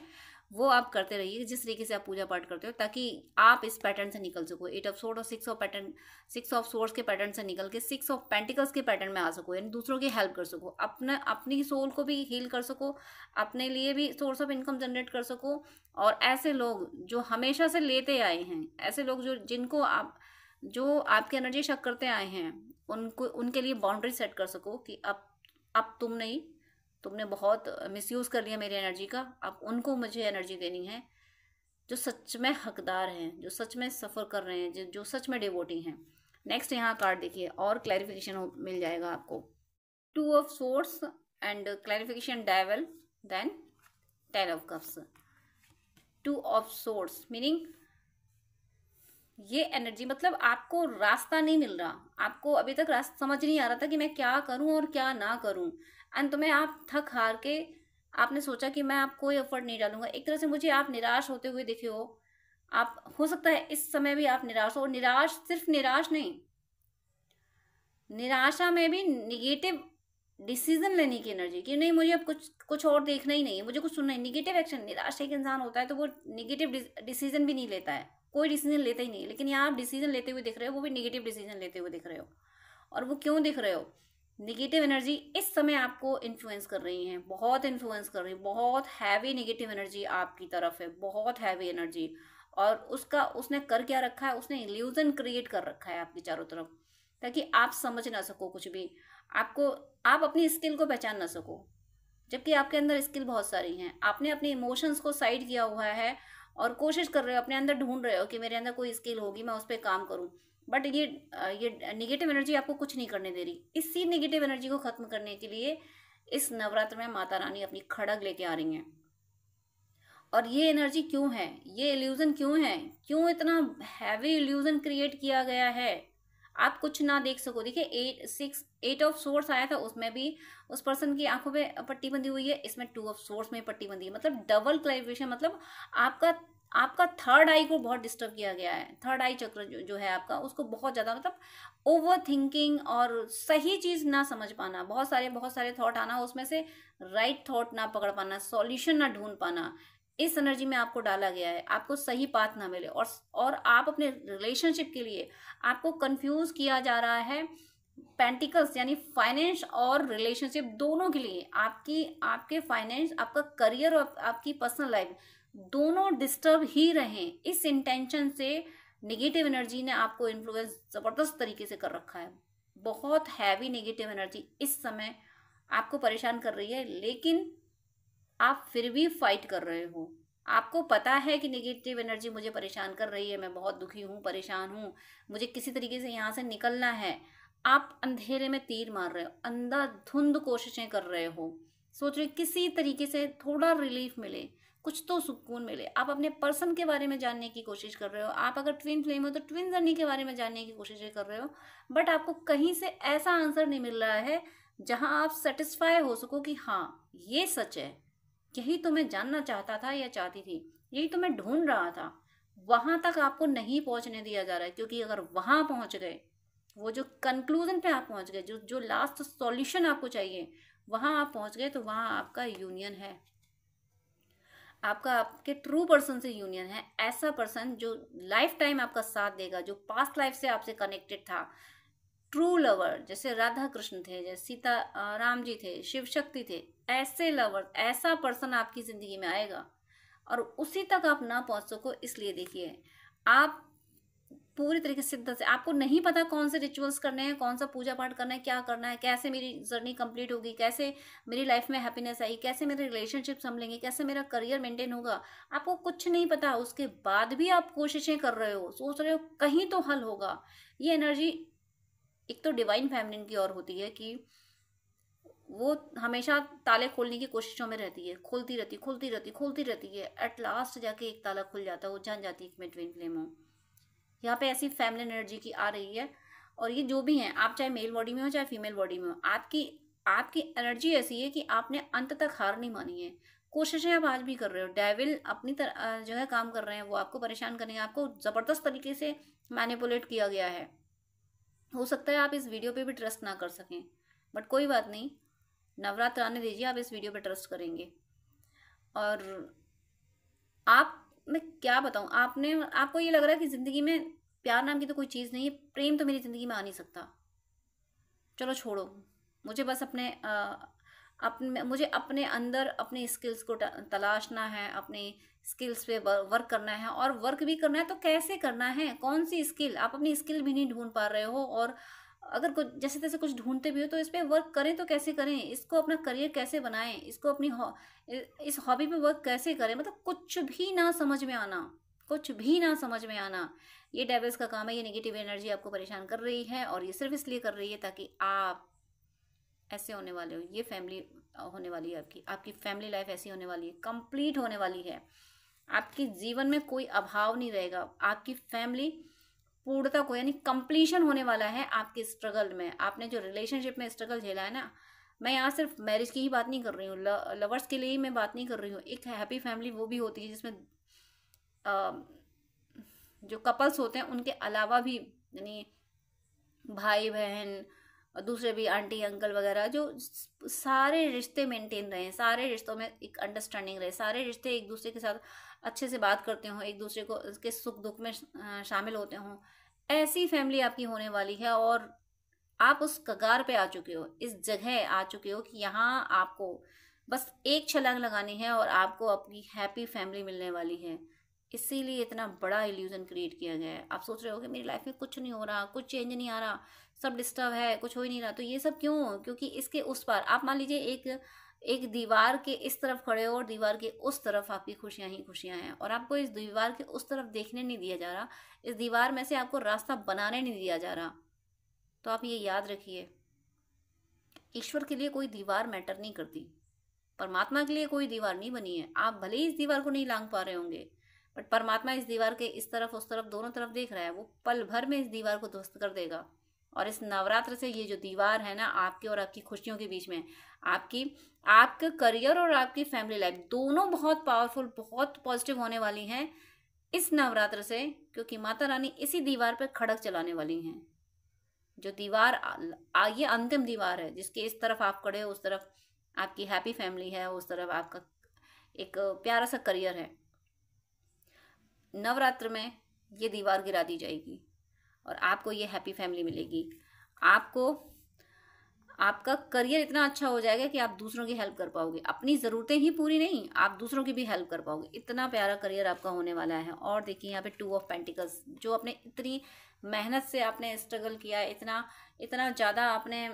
वो आप करते रहिए जिस तरीके से आप पूजा पाठ करते हो, ताकि आप इस पैटर्न से निकल सको। 8 ऑफ सोर्ड और 6 ऑफ सोर्ड्स के पैटर्न से निकल के 6 ऑफ पेंटिकल्स के पैटर्न में आ सको, यानी दूसरों की हेल्प कर सको, अपनी सोल को भी हील कर सको, अपने लिए भी सोर्स ऑफ इनकम जनरेट कर सको। और ऐसे लोग जो हमेशा से लेते आए हैं, ऐसे लोग जो आपकी एनर्जी शक करते आए हैं, उनको उनके लिए बाउंड्री सेट कर सको कि अब तुम नहीं, तुमने बहुत मिसयूज कर लिया मेरी एनर्जी का, अब उनको मुझे एनर्जी देनी है जो सच में हकदार हैं, जो सच में सफ़र कर रहे हैं, जो सच में डिवोटी हैं। नेक्स्ट यहाँ कार्ड देखिए और क्लैरिफिकेशन मिल जाएगा आपको। 2 of swords and clarification devil, then 10 of cups. 2 of swords meaning ये एनर्जी, मतलब आपको रास्ता नहीं मिल रहा, आपको अभी तक रास्ता समझ नहीं आ रहा था कि मैं क्या करूं और क्या ना करूं। अंत में आप थक हार के आपने सोचा कि मैं आप कोई एफर्ट नहीं डालूंगा। एक तरह से मुझे आप निराश होते हुए दिखे हो। आप हो सकता है इस समय भी आप निराश हो, और निराश सिर्फ निराश नहीं, निराशा में भी निगेटिव डिसीजन लेने की एनर्जी, कि नहीं मुझे अब कुछ और देखना ही नहीं है, मुझे कुछ सुनना है। निगेटिव एक्शन, निराश एक इंसान होता है तो वो निगेटिव डिसीजन भी नहीं लेता है, कोई डिसीजन लेता ही नहीं। लेकिन यहाँ आप डिसीजन लेते हुए दिख रहे हो, वो भी निगेटिव डिसीजन लेते हुए दिख रहे हो। और वो क्यों दिख रहे हो? निगेटिव एनर्जी इस समय आपको इन्फ्लुएंस कर रही है, बहुत इन्फ्लुएंस कर रही है, बहुत हैवी निगेटिव एनर्जी आपकी तरफ है, बहुत हैवी एनर्जी। और उसने कर क्या रखा है, उसने इल्यूजन क्रिएट कर रखा है आपकी चारों तरफ, ताकि आप समझ ना सको कुछ भी, आप अपनी स्किल को पहचान ना सको, जबकि आपके अंदर स्किल बहुत सारी हैं। आपने अपने इमोशंस को साइड किया हुआ है और कोशिश कर रहे हो, अपने अंदर ढूंढ रहे हो कि मेरे अंदर कोई स्किल होगी, मैं उस पर काम करूं। बट ये निगेटिव एनर्जी आपको कुछ नहीं करने दे रही। इसी निगेटिव एनर्जी को खत्म करने के लिए इस नवरात्र में माता रानी अपनी खड़ग लेके आ रही हैं। और ये एनर्जी क्यों है, ये इल्यूजन क्यों है, क्यों इतना हैवी इल्यूजन क्रिएट किया गया है, आप कुछ ना देख सको। देखिए 8 ऑफ सोर्स आया था, उसमें भी उस पर्सन की आंखों पे पट्टी बंधी हुई है, इसमें 2 ऑफ सोर्स में पट्टी बंधी है, मतलब डबल क्लैरिफिकेशन। मतलब आपका थर्ड आई को बहुत डिस्टर्ब किया गया है। थर्ड आई चक्र जो है आपका, उसको बहुत ज़्यादा, मतलब ओवर थिंकिंग और सही चीज़ ना समझ पाना, बहुत सारे थॉट आना, उसमें से राइट थॉट ना पकड़ पाना, सॉल्यूशन ना ढूंढ पाना, इस एनर्जी में आपको डाला गया है। आपको सही पाथ ना मिले, और आप अपने रिलेशनशिप के लिए आपको कंफ्यूज किया जा रहा है। पेंटिकल्स यानी फाइनेंस और रिलेशनशिप दोनों के लिए, आपके फाइनेंस, आपका करियर और आपकी पर्सनल लाइफ दोनों डिस्टर्ब ही रहें, इस इंटेंशन से नेगेटिव एनर्जी ने आपको इन्फ्लुएंस जबरदस्त तरीके से कर रखा है। बहुत हैवी नेगेटिव एनर्जी इस समय आपको परेशान कर रही है, लेकिन आप फिर भी फाइट कर रहे हो। आपको पता है कि नेगेटिव एनर्जी मुझे परेशान कर रही है, मैं बहुत दुखी हूँ, परेशान हूँ, मुझे किसी तरीके से यहाँ से निकलना है। आप अंधेरे में तीर मार रहे हो, अंधाधुंध कोशिशें कर रहे हो, सोच रहे किसी तरीके से थोड़ा रिलीफ मिले, कुछ तो सुकून मिले। आप अपने पर्सन के बारे में जानने की कोशिश कर रहे हो, आप अगर ट्विन फ्लेम हो तो ट्विन जर्नी के बारे में जानने की कोशिश कर रहे हो, बट आपको कहीं से ऐसा आंसर नहीं मिल रहा है जहां आप सेटिस्फाई हो सको कि हाँ ये सच है, यही तो मैं जानना चाहता था या चाहती थी, यही तो मैं ढूंढ रहा था। वहां तक आपको नहीं पहुंचने दिया जा रहा है, क्योंकि अगर वहां पहुंच गए, वो जो कंक्लूजन पे आप पहुंच गए, जो लास्ट सॉल्यूशन आपको चाहिए, वहां आप पहुंच गए, तो वहां आपका यूनियन है, आपके ट्रू पर्सन से यूनियन है। ऐसा पर्सन जो लाइफ टाइम आपका साथ देगा, जो पास्ट लाइफ से आपसे कनेक्टेड था, ट्रू लवर, जैसे राधा कृष्ण थे, जैसे सीता राम जी थे, शिव शक्ति थे, ऐसे लवर, ऐसा पर्सन आपकी जिंदगी में आएगा। और उसी तक आप ना पहुंच सको, इसलिए देखिए आप पूरी तरीके से सिद्ध से, आपको नहीं पता कौन से रिचुअल्स करने हैं, कौन सा पूजा पाठ करना है, क्या करना है, कैसे मेरी जर्नी कंप्लीट होगी, कैसे मेरी लाइफ में हैप्पीनेस आई, कैसे मेरे रिलेशनशिप संभलेंगे, कैसे मेरा करियर मेंटेन होगा, आपको कुछ नहीं पता। उसके बाद भी आप कोशिशें कर रहे हो, सोच रहे हो कहीं तो हल होगा। ये एनर्जी एक तो डिवाइन फेमिनिन की ओर होती है कि वो हमेशा ताले खोलने की कोशिशों में रहती है, खोलती रहती है, एट लास्ट जाके एक ताला खुल जाता है, वो जान जाती है कि मैं ट्विन फ्लेम हूँ। यहाँ पे ऐसी फेमिनिन एनर्जी की आ रही है। और ये जो भी हैं, आप चाहे मेल बॉडी में हो चाहे फीमेल बॉडी में हो, आपकी एनर्जी ऐसी है कि आपने अंत तक हार नहीं मानी है। कोशिशें आप आज भी कर रहे हो। डेविल अपनी तरह जो है काम कर रहे हैं, वो आपको परेशान करेंगे, आपको ज़बरदस्त तरीके से मैनिपुलेट किया गया है। हो सकता है आप इस वीडियो पे भी ट्रस्ट ना कर सकें, बट कोई बात नहीं, नवरात्र आने दीजिए, आप इस वीडियो पे ट्रस्ट करेंगे। और आप, मैं क्या बताऊँ, आपको ये लग रहा है कि ज़िंदगी में प्यार नाम की तो कोई चीज़ नहीं है, प्रेम तो मेरी ज़िंदगी में आ नहीं सकता। चलो छोड़ो, मुझे बस मुझे अपने अंदर अपने स्किल्स को तलाशना है, अपने स्किल्स पे वर्क करना है। और वर्क भी करना है तो कैसे करना है, कौन सी स्किल, आप अपनी स्किल भी नहीं ढूंढ पा रहे हो, और अगर कुछ जैसे तैसे कुछ ढूंढते भी हो तो इस पे वर्क करें तो कैसे करें, इसको अपना करियर कैसे बनाएं, इसको अपनी इस हॉबी पे वर्क कैसे करें, मतलब कुछ भी ना समझ में आना, कुछ भी ना समझ में आना। ये डेविल्स का काम है, ये नेगेटिव एनर्जी आपको परेशान कर रही है, और ये सिर्फ इसलिए कर रही है ताकि आप ऐसे होने वाले हो। ये फैमिली होने वाली है आपकी, आपकी फैमिली लाइफ ऐसी होने वाली है, कंप्लीट होने वाली है। आपके जीवन में कोई अभाव नहीं रहेगा, आपकी फैमिली पूर्णता को यानी कंप्लीशन होने वाला है आपके स्ट्रगल में। आपने जो रिलेशनशिप में स्ट्रगल झेला है ना, मैं यहाँ सिर्फ मैरिज की ही बात नहीं कर रही हूँ, लवर्स के लिए ही मैं बात नहीं कर रही हूँ। एक हैप्पी फैमिली वो भी होती है जिसमें जो कपल्स होते हैं उनके अलावा भी, यानी भाई बहन, दूसरे भी आंटी अंकल वगैरह, जो सारे रिश्ते मेंटेन रहे, सारे रिश्तों में एक अंडरस्टैंडिंग रहे, सारे रिश्ते एक दूसरे के साथ अच्छे से बात करते हों, एक दूसरे को के सुख दुख में शामिल होते हों, ऐसी फैमिली आपकी होने वाली है। और आप उस कगार पे आ चुके हो, इस जगह आ चुके हो कि यहाँ आपको बस एक छलांग लगानी है और आपको अपनी हैप्पी फैमिली मिलने वाली है। इसीलिए इतना बड़ा इल्यूजन क्रिएट किया गया है। आप सोच रहे हो कि मेरी लाइफ में कुछ नहीं हो रहा, कुछ चेंज नहीं आ रहा, सब डिस्टर्ब है, कुछ हो ही नहीं रहा, तो ये सब क्यों? क्योंकि इसके उस पार आप मान लीजिए एक एक दीवार के इस तरफ खड़े हो और दीवार के उस तरफ आपकी खुशियां ही खुशियां हैं, और आपको इस दीवार के उस तरफ देखने नहीं दिया जा रहा, इस दीवार में से आपको रास्ता बनाने नहीं दिया जा रहा। तो आप ये याद रखिए, ईश्वर के लिए कोई दीवार मैटर नहीं करती, परमात्मा के लिए कोई दीवार नहीं बनी है। आप भले ही इस दीवार को नहीं लांग पा रहे होंगे, बट परमात्मा इस दीवार के इस तरफ उस तरफ दोनों तरफ देख रहा है, वो पल भर में इस दीवार को ध्वस्त कर देगा। और इस नवरात्र से ये जो दीवार है ना आपके और आपकी खुशियों के बीच में, आपके करियर और आपकी फैमिली लाइफ दोनों बहुत पावरफुल, बहुत पॉजिटिव होने वाली हैं इस नवरात्र से, क्योंकि माता रानी इसी दीवार पर खड़क चलाने वाली हैं। जो दीवार ये अंतिम दीवार है, जिसके इस तरफ आप खड़े हो, उस तरफ आपकी हैप्पी फैमिली है, उस तरफ आपका एक प्यारा सा करियर है। नवरात्र में ये दीवार गिरा दी जाएगी और आपको ये हैप्पी फैमिली मिलेगी। आपको आपका करियर इतना अच्छा हो जाएगा कि आप दूसरों की हेल्प कर पाओगे, अपनी ज़रूरतें ही पूरी नहीं, आप दूसरों की भी हेल्प कर पाओगे। इतना प्यारा करियर आपका होने वाला है। और देखिए यहाँ पे 2 ऑफ पेंटिकल्स, जो आपने इतनी मेहनत से आपने स्ट्रगल किया, इतना इतना ज़्यादा आपने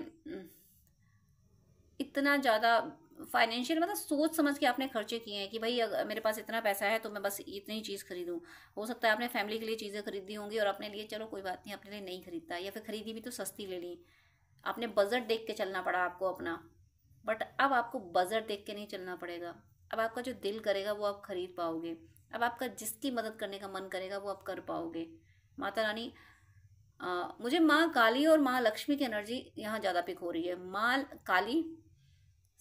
इतना ज़्यादा फाइनेंशियल मतलब सोच समझ के आपने खर्चे किए हैं कि भाई अगर मेरे पास इतना पैसा है तो मैं बस इतनी चीज़ खरीदूं। हो सकता है आपने फैमिली के लिए चीज़ें खरीदी होंगी और अपने लिए चलो कोई बात नहीं, अपने लिए नहीं खरीदता, या फिर खरीदी भी तो सस्ती ले ली। आपने बजट देख के चलना पड़ा आपको अपना, बट अब आपको बजट देख के नहीं चलना पड़ेगा। अब आपका जो दिल करेगा वो आप खरीद पाओगे। अब आपका जिसकी मदद करने का मन करेगा वो आप कर पाओगे। माता रानी, मुझे माँ काली और माँ लक्ष्मी की एनर्जी यहाँ ज़्यादा पिक हो रही है। माँ काली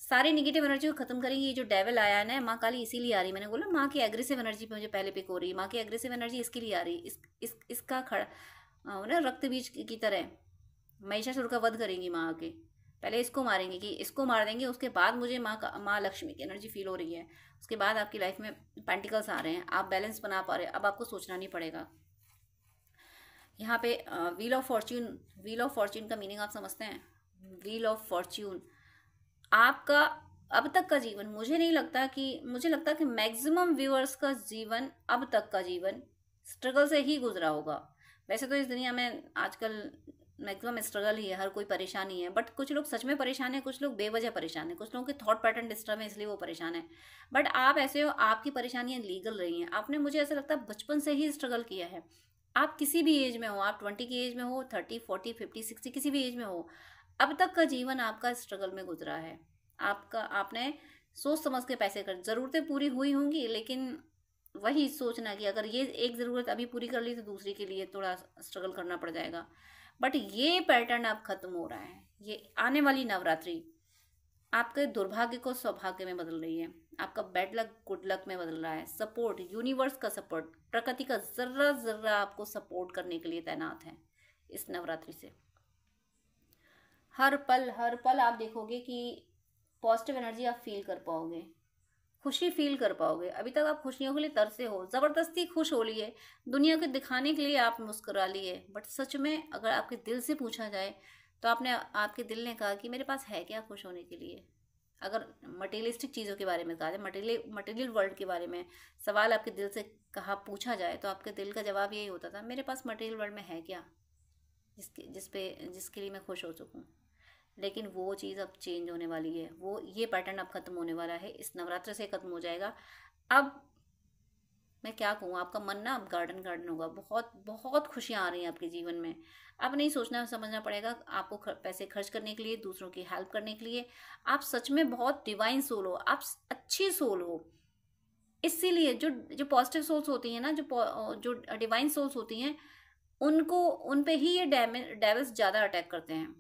सारी नेगेटिव एनर्जी को खत्म करेंगी। ये जो डेविल आया है ना, माँ काली इसीलिए आ रही है। मैंने बोला माँ की एग्रेसिव एनर्जी पे मुझे पहले पिक हो रही है। माँ की एग्रेसिव एनर्जी इसके लिए आ रही है, इसका खड़ा ना रक्त बीज की तरह महिषासुर का वध करेंगी माँ आके। पहले इसको मारेंगे कि इसको मार देंगे, उसके बाद मुझे माँ लक्ष्मी की एनर्जी फील हो रही है। उसके बाद आपकी लाइफ में पेंटिकल्स आ रहे हैं, आप बैलेंस बना पा रहे हैं, अब आपको सोचना नहीं पड़ेगा। यहाँ पे व्हील ऑफ फॉर्च्यून का मीनिंग आप समझते हैं? व्हील ऑफ फॉर्च्यून आपका अब तक का जीवन, मुझे लगता कि मैक्सिमम व्यूअर्स का जीवन, अब तक का जीवन स्ट्रगल से ही गुजरा होगा। वैसे तो इस दुनिया में आजकल मैक्सिमम स्ट्रगल ही है, हर कोई परेशानी है, बट कुछ लोग सच में परेशान है, कुछ लोग बेवजह परेशान है, कुछ लोगों के थॉट पैटर्न डिस्टर्ब है इसलिए वो परेशान है। बट आप ऐसे हो, आपकी परेशानियां लीगल रही हैं, आपने मुझे ऐसा लगता है बचपन से ही स्ट्रगल किया है। आप किसी भी एज में हो, आप 20 की एज में हो, 30, 40, 50, 60, किसी भी एज में हो, अब तक का जीवन आपका स्ट्रगल में गुजरा है। आपने सोच समझ के पैसे कर, ज़रूरतें पूरी हुई होंगी, लेकिन वही सोचना कि अगर ये एक ज़रूरत अभी पूरी कर ली तो दूसरी के लिए थोड़ा स्ट्रगल करना पड़ जाएगा। बट ये पैटर्न अब खत्म हो रहा है। ये आने वाली नवरात्रि आपके दुर्भाग्य को सौभाग्य में बदल रही है। आपका बैड लक गुड लक में बदल रहा है। सपोर्ट, यूनिवर्स का सपोर्ट, प्रकृति का जर्रा जर्रा आपको सपोर्ट करने के लिए तैनात है इस नवरात्रि से। हर पल आप देखोगे कि पॉजिटिव एनर्जी आप फील कर पाओगे, खुशी फील कर पाओगे। अभी तक आप खुशियों के लिए तरसे हो, जबरदस्ती खुश हो लिए, दुनिया को दिखाने के लिए आप मुस्कुरा लिए, बट सच में अगर आपके दिल से पूछा जाए तो आपके दिल ने कहा कि मेरे पास है क्या खुश होने के लिए। अगर मटेरियलिस्टिक चीज़ों के बारे में कहा जाए, मटेरियल वर्ल्ड के बारे में सवाल आपके दिल से पूछा जाए, तो आपके दिल का जवाब यही होता था, मेरे पास मटेरियल वर्ल्ड में है क्या जिसके लिए मैं खुश हो सकूं। लेकिन वो चीज़ अब चेंज होने वाली है, वो ये पैटर्न अब खत्म होने वाला है, इस नवरात्र से खत्म हो जाएगा। अब मैं क्या कहूँ, आपका मन ना अब गार्डन गार्डन होगा, बहुत बहुत खुशियाँ आ रही हैं आपके जीवन में। अब नहीं सोचना समझना पड़ेगा आपको पैसे खर्च करने के लिए, दूसरों की हेल्प करने के लिए। आप सच में बहुत डिवाइन सोल हो, आप अच्छी सोल हो। इसीलिए जो पॉजिटिव सोल्स होती हैं ना, जो डिवाइन सोल्स होती हैं, उन पे ही ये डेविल्स ज़्यादा अटैक करते हैं।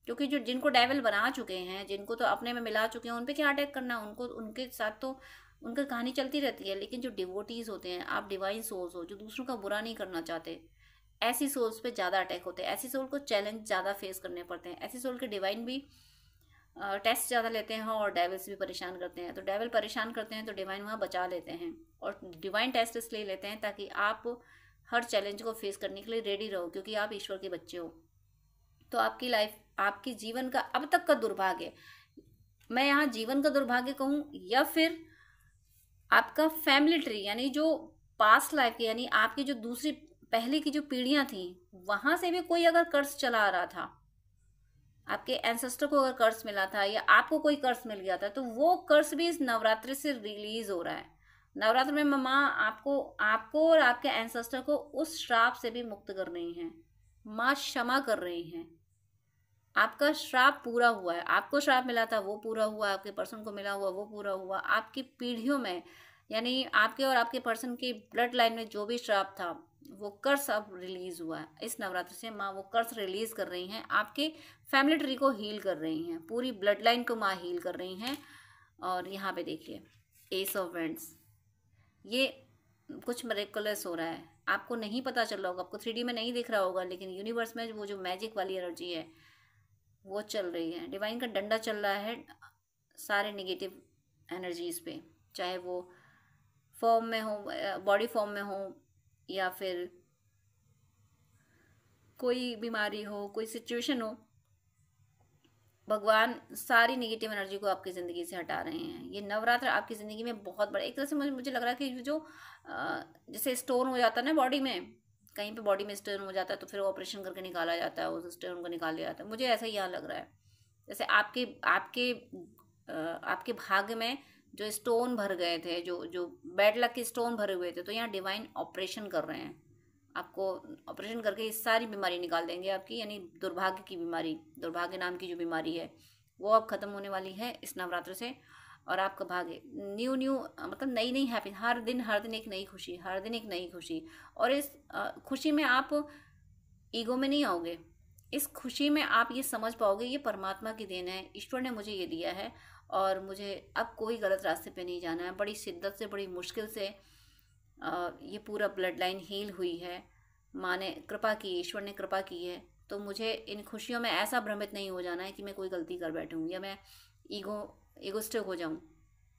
क्योंकि जो जिनको डेविल बना चुके हैं, जिनको तो अपने में मिला चुके हैं, उन पे क्या अटैक करना, उनको उनके साथ तो उनकी कहानी चलती रहती है। लेकिन जो डिवोटीज होते हैं, आप डिवाइन सोल्स हो जो दूसरों का बुरा नहीं करना चाहते, ऐसी सोल्स पे ज़्यादा अटैक होते हैं। ऐसी सोल को चैलेंज ज़्यादा फेस करने पड़ते हैं। ऐसी सोल के डिवाइन भी टेस्ट ज़्यादा लेते हैं और डेविल्स भी परेशान करते हैं। तो डेविल परेशान करते हैं तो डिवाइन वहाँ बचा लेते हैं, और डिवाइन टेस्ट इसलिए लेते हैं ताकि आप हर चैलेंज को फेस करने के लिए रेडी रहो, क्योंकि आप ईश्वर के बच्चे हो। तो आपकी लाइफ, आपकी जीवन का अब तक का दुर्भाग्य, मैं यहाँ जीवन का दुर्भाग्य कहूँ या फिर आपका फैमिली ट्री, यानी जो पास्ट लाइफ की, यानी आपकी जो दूसरी पहले की जो पीढ़ियां थी, वहां से भी कोई अगर कर्ज चला आ रहा था, आपके एंसेस्टर को अगर कर्ज मिला था या आपको कोई कर्ज मिल गया था, तो वो कर्ज भी इस नवरात्रि से रिलीज हो रहा है। नवरात्र में माँ आपको और आपके एंसेस्टर को उस श्राप से भी मुक्त कर रही हैं। माँ क्षमा कर रही हैं। आपका श्राप पूरा हुआ है। आपको श्राप मिला था वो पूरा हुआ, आपके पर्सन को मिला हुआ वो पूरा हुआ। आपकी पीढ़ियों में, यानी आपके और आपके पर्सन की ब्लड लाइन में जो भी श्राप था, वो कर्स अब रिलीज हुआ है। इस नवरात्र से माँ वो कर्स रिलीज कर रही हैं, आपके फैमिली ट्री को हील कर रही हैं, पूरी ब्लड लाइन को माँ हील कर रही हैं। और यहाँ पे देखिए एस ऑफ वेंट्स, ये कुछ मिरेकलस हो रहा है। आपको नहीं पता चल रहा होगा, आपको 3D में नहीं दिख रहा होगा, लेकिन यूनिवर्स में वो जो मैजिक वाली एनर्जी है वो चल रही है। डिवाइन का डंडा चल रहा है सारे नेगेटिव एनर्जीज पे, चाहे वो फॉर्म में हो, बॉडी फॉर्म में हो, या फिर कोई बीमारी हो, कोई सिचुएशन हो। भगवान सारी नेगेटिव एनर्जी को आपकी ज़िंदगी से हटा रहे हैं। ये नवरात्र आपकी ज़िंदगी में बहुत बड़ा, एक तरह से मुझे लग रहा है कि जो जैसे स्टोन हो जाता है ना बॉडी में, कहीं पे बॉडी में स्टोन हो जाता है तो फिर ऑपरेशन करके निकाला जाता है, उस स्टोन को निकाल लिया जाता है। मुझे ऐसा ही यहाँ लग रहा है, जैसे आपके भाग्य में जो स्टोन भर गए थे, जो बैड लक के स्टोन भरे हुए थे, तो यहाँ डिवाइन ऑपरेशन कर रहे हैं। आपको ऑपरेशन करके ये सारी बीमारी निकाल देंगे आपकी, यानी दुर्भाग्य की बीमारी, दुर्भाग्य नाम की जो बीमारी है वो अब खत्म होने वाली है इस नवरात्र से। और आपका भाग्य न्यू मतलब नई नई हैप्पी, हर दिन एक नई खुशी, हर दिन एक नई खुशी। और इस खुशी में आप ईगो में नहीं आओगे। इस खुशी में आप ये समझ पाओगे ये परमात्मा की देन है, ईश्वर ने मुझे ये दिया है और मुझे अब कोई गलत रास्ते पे नहीं जाना है। बड़ी शिद्दत से, बड़ी मुश्किल से ये पूरा ब्लड लाइन हील हुई है। माँ ने कृपा की, ईश्वर ने कृपा की है। तो मुझे इन खुशियों में ऐसा भ्रमित नहीं हो जाना है कि मैं कोई गलती कर बैठूँ या मैं ईगोस्टिक हो जाऊँ।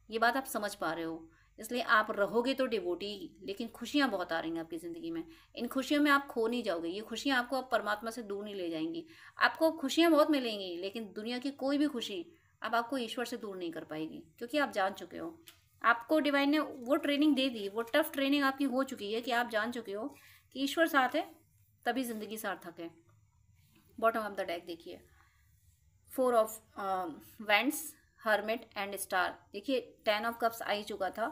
ये बात आप समझ पा रहे हो, इसलिए आप रहोगे तो डिवोटी, लेकिन खुशियाँ बहुत आ रही हैं आपकी ज़िंदगी में। इन खुशियों में आप खो नहीं जाओगे। ये खुशियाँ आपको अब परमात्मा से दूर नहीं ले जाएंगी। आपको खुशियाँ बहुत मिलेंगी, लेकिन दुनिया की कोई भी खुशी अब आपको ईश्वर से दूर नहीं कर पाएगी, क्योंकि आप जान चुके हो। आपको डिवाइन ने वो ट्रेनिंग दे दी, वो टफ ट्रेनिंग आपकी हो चुकी है कि आप जान चुके हो कि ईश्वर साथ है, तभी ज़िंदगी सार्थक है। बॉटम ऑफ द डेक देखिए, 4 of wands, hermit and star. देखिए 10 ऑफ कप्स आ ही चुका था,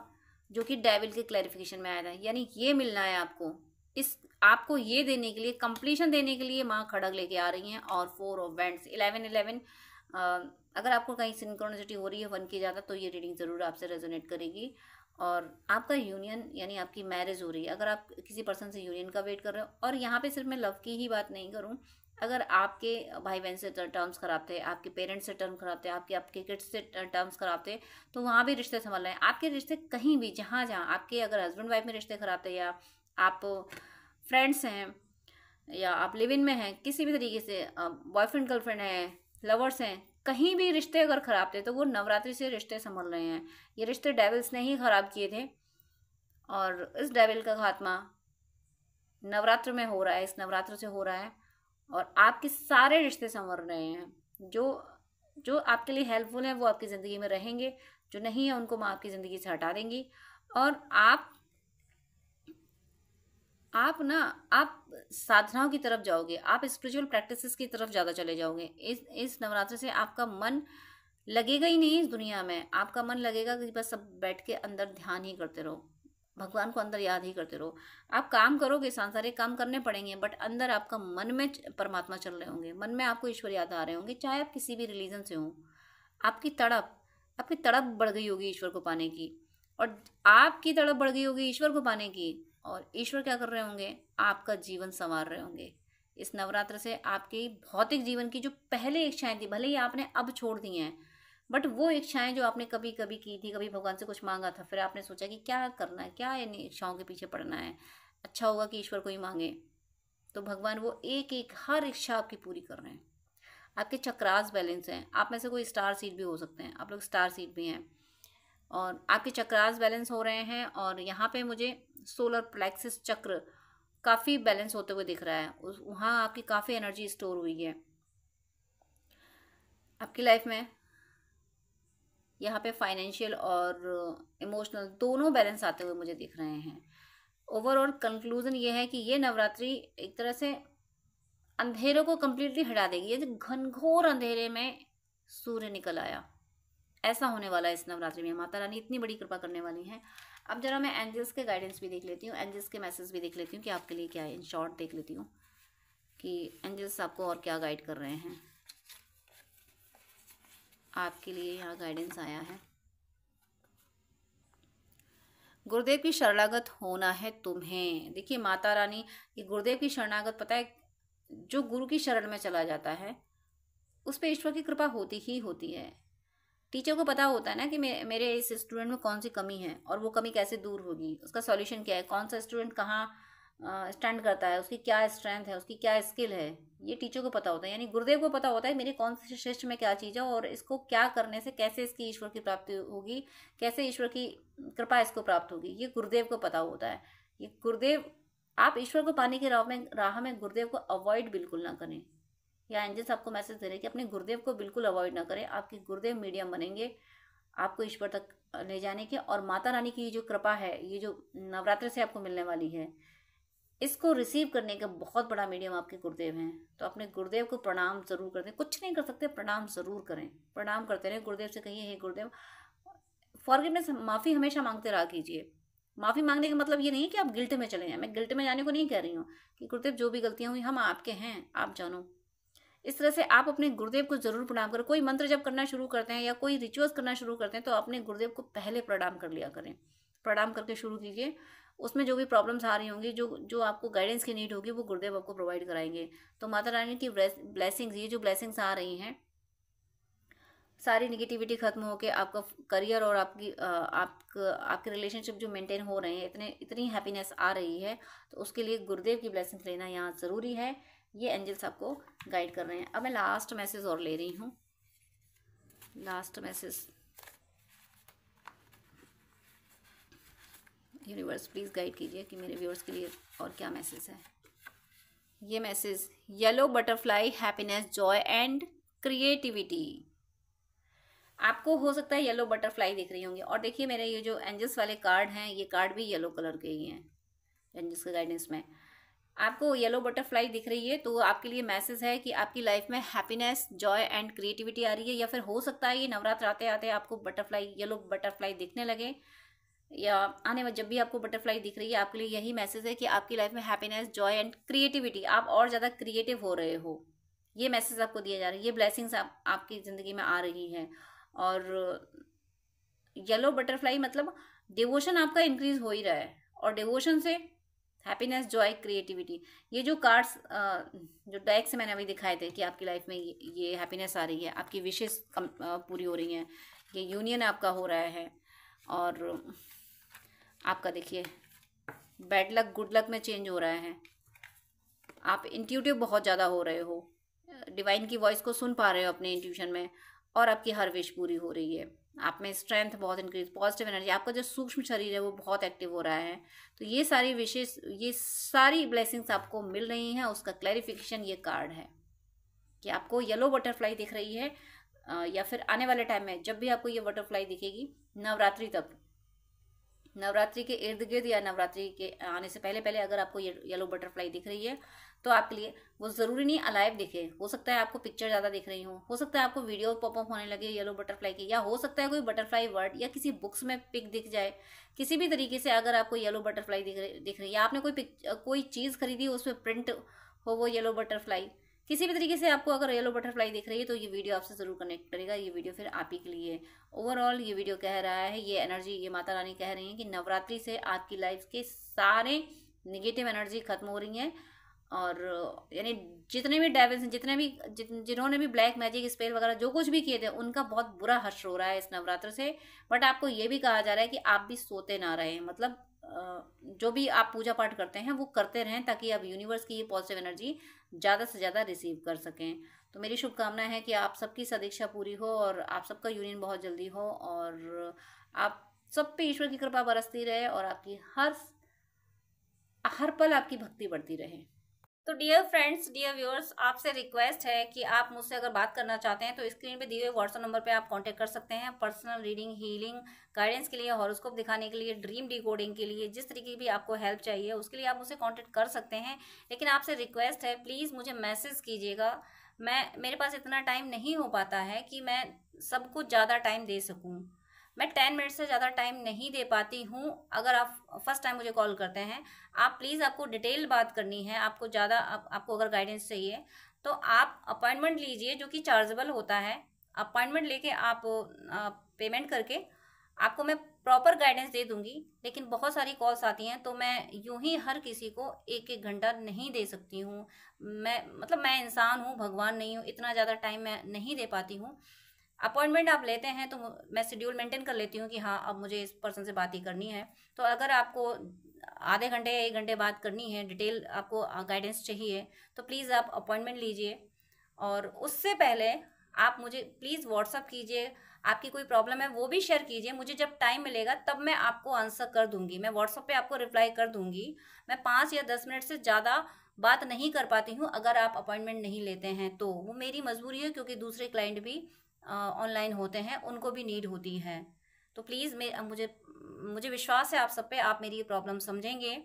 जो कि डेविल के क्लैरिफिकेशन में आया था, यानी ये मिलना है आपको। आपको ये देने के लिए, कंप्लीशन देने के लिए माँ खड़ग लेके आ रही हैं। और 4 ऑफ वैंड्स, 11 अगर आपको कहीं सिंक्रोनिसिटी हो रही है 1 की ज़्यादा, तो ये रीडिंग ज़रूर आपसे रेजोनेट करेगी। और आपका यूनियन, यानी आपकी मैरिज हो रही है। अगर आप किसी पर्सन से यूनियन का वेट कर रहे हो, और यहाँ पे सिर्फ मैं लव की ही बात नहीं करूँ, अगर आपके भाई बहन से टर्म्स खराब थे, आपके पेरेंट्स से टर्म खराब थे, आपके किड्स से टर्म्स खराब थे, तो वहाँ भी रिश्ते संभल रहे हैं। आपके रिश्ते कहीं भी, जहाँ जहाँ आपके अगर हस्बैंड वाइफ में रिश्ते खराब थे, या आप फ्रेंड्स हैं, या आप लिव इन में हैं, किसी भी तरीके से बॉयफ्रेंड गर्लफ्रेंड है, लवर्स हैं, कहीं भी रिश्ते अगर खराब थे तो वो नवरात्रि से रिश्ते संभल रहे हैं। ये रिश्ते डेविल्स ने ही खराब किए थे, और इस डेविल का खात्मा नवरात्र में हो रहा है, इस नवरात्र से हो रहा है। और आपके सारे रिश्ते संवर रहे हैं। जो जो आपके लिए हेल्पफुल हैं वो आपकी ज़िंदगी में रहेंगे, जो नहीं है उनको मैं आपकी ज़िंदगी से हटा देंगी। और आप साधनाओं की तरफ जाओगे, आप स्पिरिचुअल प्रैक्टिसेस की तरफ ज़्यादा चले जाओगे। इस नवरात्र से आपका मन लगेगा ही नहीं इस दुनिया में। आपका मन लगेगा कि बस सब बैठ के अंदर ध्यान ही करते रहो, भगवान को अंदर याद ही करते रहो। आप काम करोगे, सांसारिक काम करने पड़ेंगे, बट अंदर आपका मन में परमात्मा चल रहे होंगे, मन में आपको ईश्वर याद आ रहे होंगे। चाहे आप किसी भी रिलीजन से हो, आपकी तड़प बढ़ गई होगी ईश्वर को पाने की, और आपकी तड़प बढ़ गई होगी ईश्वर को पाने की। और ईश्वर क्या कर रहे होंगे? आपका जीवन संवार रहे होंगे। इस नवरात्र से आपकी भौतिक जीवन की जो पहले इच्छाएं थी, भले ही आपने अब छोड़ दी हैं, बट वो इच्छाएं जो आपने कभी कभी की थी, कभी भगवान से कुछ मांगा था, फिर आपने सोचा कि क्या करना है, क्या इन इच्छाओं के पीछे पड़ना है, अच्छा होगा कि ईश्वर को ही मांगे, तो भगवान वो एक एक हर इच्छा आपकी पूरी कर रहे हैं। आपके चक्रास बैलेंस हैं। आप में से कोई स्टार सीड भी हो सकते हैं, आप लोग स्टार सीड भी हैं, और आपके चक्रास बैलेंस हो रहे हैं। और यहाँ पे मुझे सोलर प्लेक्सिस चक्र काफ़ी बैलेंस होते हुए दिख रहा है, वहाँ आपकी काफ़ी एनर्जी स्टोर हुई है। आपकी लाइफ में यहाँ पे फाइनेंशियल और इमोशनल दोनों बैलेंस आते हुए मुझे दिख रहे हैं। ओवरऑल कंक्लूजन ये है कि ये नवरात्रि एक तरह से अंधेरों को कम्प्लीटली हटा देगी। ये घनघोर अंधेरे में सूर्य निकल आया, ऐसा होने वाला है इस नवरात्रि में। माता रानी इतनी बड़ी कृपा करने वाली हैं। अब जरा मैं एंजल्स के गाइडेंस भी देख लेती हूँ, एंजल्स के मैसेज भी देख लेती हूँ कि आपके लिए क्या है। इन शॉर्ट देख लेती हूँ कि एंजल्स आपको और क्या गाइड कर रहे हैं। आपके लिए यहाँ गाइडेंस आया है, गुरुदेव की शरणागत होना है तुम्हें। देखिए माता रानी, ये गुरुदेव की शरणागत, पता है जो गुरु की शरण में चला जाता है उस पर ईश्वर की कृपा होती ही होती है। टीचर को पता होता है ना कि मेरे इस स्टूडेंट में कौन सी कमी है और वो कमी कैसे दूर होगी, उसका सॉल्यूशन क्या है, कौन सा स्टूडेंट कहाँ स्टैंड करता है, उसकी क्या स्ट्रेंथ है, उसकी क्या स्किल है, ये टीचर को पता होता है। यानी गुरुदेव को पता होता है मेरे कौन से शिष्य में क्या चीज़ है और इसको क्या करने से कैसे इसकी ईश्वर की प्राप्ति होगी, कैसे ईश्वर की कृपा इसको प्राप्त होगी, ये गुरुदेव को पता होता है। ये गुरुदेव, आप ईश्वर को पाने की राह में गुरुदेव को अवॉइड बिल्कुल ना करें। या एंजल्स आपको मैसेज दे रहे हैं कि अपने गुरुदेव को बिल्कुल अवॉइड ना करें। आपके गुरुदेव मीडियम बनेंगे आपको ईश्वर तक ले जाने के। और माता रानी की जो कृपा है, ये जो नवरात्र से आपको मिलने वाली है, इसको रिसीव करने का बहुत बड़ा मीडियम आपके गुरुदेव हैं। तो अपने गुरुदेव को प्रणाम जरूर करते हैं। कुछ नहीं कर सकते, प्रणाम जरूर करें, प्रणाम करते रहें। गुरुदेव से कहिए, हे गुरुदेव, फॉरगिवनेस, माफ़ी हमेशा मांगते रहा कीजिए। माफ़ी मांगने का मतलब ये नहीं कि आप गिल्ट में चले जाएं। मैं गिल्ट में जाने को नहीं कह रही हूँ कि गुरुदेव जो भी गलतियाँ हुई हम आपके हैं, आप जानो। इस तरह से आप अपने गुरुदेव को जरूर प्रणाम करें। कोई मंत्र जब करना शुरू करते हैं या कोई रिचुअल्स करना शुरू करते हैं तो अपने गुरुदेव को पहले प्रणाम कर लिया करें। प्रणाम करके शुरू कीजिए। उसमें जो भी प्रॉब्लम्स आ रही होंगी, जो आपको गाइडेंस की नीड होगी, वो गुरुदेव आपको प्रोवाइड कराएंगे। तो माता रानी की ब्लेसिंग्स, ये जो ब्लेसिंग्स आ रही हैं, सारी निगेटिविटी खत्म होकर आपका करियर और आपके रिलेशनशिप जो मेंटेन हो रहे हैं, इतनी हैप्पीनेस आ रही है, तो उसके लिए गुरुदेव की ब्लेसिंग्स लेना यहाँ ज़रूरी है। ये एंजल्स आपको गाइड कर रहे हैं। अब मैं लास्ट मैसेज और ले रही हूँ। Last message, universe please guide कीजिए कि मेरे व्यूअर्स के लिए और क्या मैसेज है। ये message, yellow butterfly, happiness, Joy and creativity. आपको हो सकता है येलो बटरफ्लाई दिख रही होंगी। और देखिए मेरे ये जो एंजल्स वाले कार्ड हैं, ये कार्ड भी येलो कलर के ही हैं एंजल्स के गाइडेंस में। आपको येलो बटरफ्लाई दिख रही है तो आपके लिए मैसेज है कि आपकी लाइफ में हैप्पीनेस, जॉय एंड क्रिएटिविटी आ रही है। या फिर हो सकता है ये नवरात्र आते आते आपको बटरफ्लाई, येलो बटरफ्लाई दिखने लगे, या आने में जब भी आपको बटरफ्लाई दिख रही है, आपके लिए यही मैसेज है कि आपकी लाइफ में हैप्पीनेस, जॉय एंड क्रिएटिविटी, आप और ज़्यादा क्रिएटिव हो रहे हो। ये मैसेज आपको दिया जा रहा है। ये ब्लेसिंग्स आपकी ज़िंदगी में आ रही हैं। और येलो बटरफ्लाई मतलब डिवोशन आपका इंक्रीज हो ही रहा है, और डिवोशन से हैप्पीनेस, जॉय, क्रिएटिविटी, ये जो कार्ड्स जो डेक से मैंने अभी दिखाए थे कि आपकी लाइफ में ये हैप्पीनेस आ रही है, आपकी विशेष पूरी हो रही हैं, ये यूनियन आपका हो रहा है, और आपका देखिए बैड लक गुड लक में चेंज हो रहा है। आप इंट्यूटिव बहुत ज़्यादा हो रहे हो, डिवाइन की वॉइस को सुन पा रहे हो अपने इंट्यूशन में, और आपकी हर विश पूरी हो रही है। आप में स्ट्रेंथ बहुत इंक्रीज, पॉजिटिव एनर्जी, आपका जो सूक्ष्म शरीर है वो बहुत एक्टिव हो रहा है। तो ये सारी विशेष, ये सारी ब्लेसिंग्स आपको मिल रही हैं। उसका क्लैरिफिकेशन ये कार्ड है कि आपको येलो बटरफ्लाई दिख रही है, या फिर आने वाले टाइम में जब भी आपको ये बटरफ्लाई दिखेगी, नवरात्रि तक, नवरात्रि के इर्द गिर्द या नवरात्रि के आने से पहले पहले अगर आपको ये येलो बटरफ्लाई दिख रही है तो आपके लिए वो ज़रूरी नहीं अलाइव दिखे, हो सकता है आपको पिक्चर ज़्यादा दिख रही हो सकता है आपको वीडियो पॉपअप होने लगे येलो बटरफ्लाई की, या हो सकता है कोई बटरफ्लाई वर्ड या किसी बुक्स में पिक दिख जाए। किसी भी तरीके से अगर आपको येलो बटरफ्लाई दिख रही है, आपने कोई चीज़ खरीदी उसमें प्रिंट हो वो येलो बटरफ्लाई, किसी भी तरीके से आपको अगर येलो बटरफ्लाई दिख रही है तो ये वीडियो आपसे ज़रूर कनेक्ट करेगा। ये वीडियो फिर आप ही के लिए। ओवरऑल ये वीडियो कह रहा है, ये एनर्जी, ये माता रानी कह रही हैं कि नवरात्रि से आपकी लाइफ के सारे निगेटिव एनर्जी खत्म हो रही हैं, और यानी जितने भी डेविल्स हैं, जिन्होंने भी ब्लैक मैजिक स्पेल वगैरह जो कुछ भी किए थे, उनका बहुत बुरा हर्ष हो रहा है इस नवरात्र से। बट आपको ये भी कहा जा रहा है कि आप भी सोते ना रहें, मतलब जो भी आप पूजा पाठ करते हैं वो करते रहें, ताकि आप यूनिवर्स की ये पॉजिटिव एनर्जी ज़्यादा से ज़्यादा रिसीव कर सकें। तो मेरी शुभकामना है कि आप सबकी सदीक्षा पूरी हो और आप सबका यूनियन बहुत जल्दी हो, और आप सब पे ईश्वर की कृपा बरसती रहे, और आपकी हर पल आपकी भक्ति बढ़ती रहे। तो डियर फ्रेंड्स, डियर व्यूअर्स, आपसे रिक्वेस्ट है कि आप मुझसे अगर बात करना चाहते हैं तो स्क्रीन पे दिए हुए व्हाट्सएप नंबर पे आप कांटेक्ट कर सकते हैं। पर्सनल रीडिंग, हीलिंग, गाइडेंस के लिए, हॉरोस्कोप दिखाने के लिए, ड्रीम डिकोडिंग के लिए, जिस तरीके की भी आपको हेल्प चाहिए उसके लिए आप मुझसे कांटेक्ट कर सकते हैं। लेकिन आपसे रिक्वेस्ट है, प्लीज़ मुझे मैसेज कीजिएगा। मेरे पास इतना टाइम नहीं हो पाता है कि मैं सबको ज़्यादा टाइम दे सकूँ। मैं 10 मिनट से ज़्यादा टाइम नहीं दे पाती हूँ। अगर आप फर्स्ट टाइम मुझे कॉल करते हैं, आप प्लीज़, आपको डिटेल बात करनी है, आपको ज़्यादा आपको अगर गाइडेंस चाहिए तो आप अपॉइंटमेंट लीजिए, जो कि चार्जेबल होता है। अपॉइंटमेंट लेके आप पेमेंट करके आपको मैं प्रॉपर गाइडेंस दे दूंगी। लेकिन बहुत सारी कॉल्स आती हैं तो मैं यूं ही हर किसी को एक एक घंटा नहीं दे सकती हूँ। मैं इंसान हूँ, भगवान नहीं हूँ, इतना ज़्यादा टाइम मैं नहीं दे पाती हूँ। अपॉइंटमेंट आप लेते हैं तो मैं शेड्यूल मेंटेन कर लेती हूँ कि हाँ अब मुझे इस पर्सन से बात ही करनी है। तो अगर आपको आधे घंटे या 1 घंटे बात करनी है, डिटेल आपको गाइडेंस चाहिए, तो प्लीज़ आप अपॉइंटमेंट लीजिए। और उससे पहले आप मुझे प्लीज़ व्हाट्सअप कीजिए, आपकी कोई प्रॉब्लम है वो भी शेयर कीजिए। मुझे जब टाइम मिलेगा तब मैं आपको आंसर कर दूंगी, मैं व्हाट्सअप पे आपको रिप्लाई कर दूंगी। मैं 5 या 10 मिनट से ज़्यादा बात नहीं कर पाती हूँ अगर आप अपॉइंटमेंट नहीं लेते हैं तो। वो मेरी मजबूरी है, क्योंकि दूसरे क्लाइंट भी ऑनलाइन होते हैं, उनको भी नीड होती है। तो प्लीज़ मुझे विश्वास है आप सब पे, आप मेरी प्रॉब्लम समझेंगे।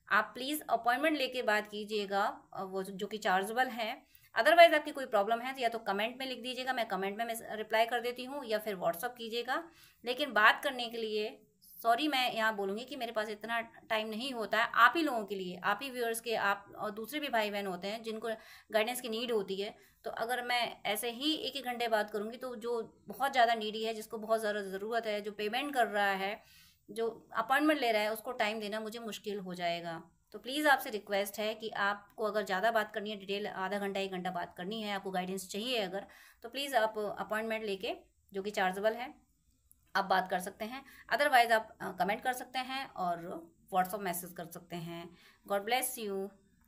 आप प्लीज़ अपॉइंटमेंट लेके बात कीजिएगा, वो जो कि चार्जेबल है। अदरवाइज़ आपकी कोई प्रॉब्लम है तो या तो कमेंट में लिख दीजिएगा, मैं कमेंट में रिप्लाई कर देती हूँ, या फिर व्हाट्सअप कीजिएगा। लेकिन बात करने के लिए सॉरी, मैं यहाँ बोलूँगी कि मेरे पास इतना टाइम नहीं होता है। आप ही लोगों के लिए, आप ही व्यूअर्स के, आप और दूसरे भी भाई बहन होते हैं जिनको गाइडेंस की नीड होती है। तो अगर मैं ऐसे ही 1-1 घंटे बात करूँगी तो जो बहुत ज़्यादा नीडी है, जिसको बहुत ज़्यादा ज़रूरत है, जो पेमेंट कर रहा है, जो अपॉइंटमेंट ले रहा है, उसको टाइम देना मुझे मुश्किल हो जाएगा। तो प्लीज़ आपसे रिक्वेस्ट है कि आपको अगर ज़्यादा बात करनी है, डिटेल आधा घंटा 1 घंटा बात करनी है, आपको गाइडेंस चाहिए अगर, तो प्लीज़ आप अपॉइंटमेंट लेके, जो कि चार्जेबल है, आप बात कर सकते हैं। अदरवाइज़ आप कमेंट कर सकते हैं और व्हाट्सअप मैसेज कर सकते हैं। God bless you.